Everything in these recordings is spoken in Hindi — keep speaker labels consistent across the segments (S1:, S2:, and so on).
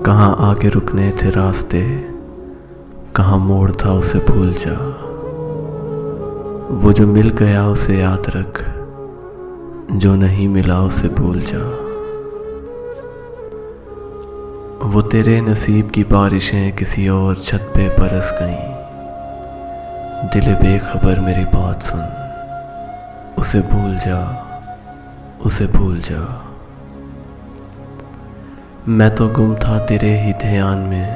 S1: कहाँ आगे रुकने थे रास्ते, कहाँ मोड़ था उसे भूल जा। वो जो मिल गया उसे याद रख, जो नहीं मिला उसे भूल जा। वो तेरे नसीब की बारिशें किसी और छत पे बरस गईं। दिल बेखबर मेरी बात सुन, उसे भूल जा, उसे भूल जा। मैं तो गुम था तेरे ही ध्यान में,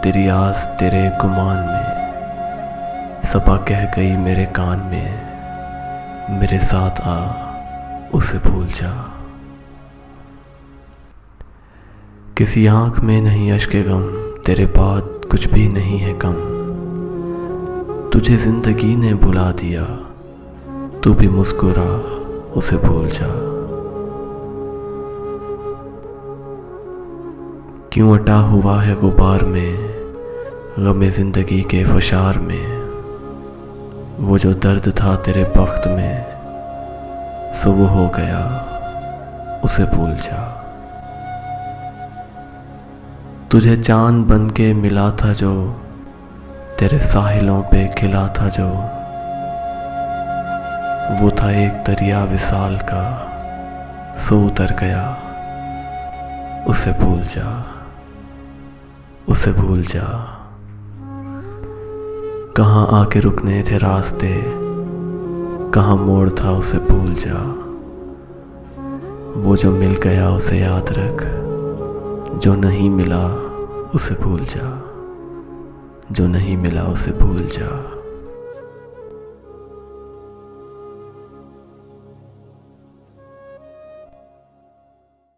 S1: तेरी आस तेरे गुमान में। सबा कह गई मेरे कान में, मेरे साथ आ, उसे भूल जा। किसी आँख में नहीं अश्के गम, तेरे बाद कुछ भी नहीं है कम। तुझे जिंदगी ने बुला दिया, तू भी मुस्कुरा, उसे भूल जा। क्यों अटा हुआ है गुबार में, गमे जिंदगी के फशार में। वो जो दर्द था तेरे बख्त में, सो वो हो गया, उसे भूल जा। तुझे चांद बन के मिला था जो, तेरे साहिलों पे खिला था जो। वो था एक दरिया विशाल का, सो उतर गया, उसे भूल जा, उसे भूल जा। कहाँ आके रुकने थे रास्ते, कहाँ मोड़ था उसे भूल जा। वो जो मिल गया उसे याद रख, जो नहीं मिला उसे भूल जा, जो नहीं मिला उसे भूल जा।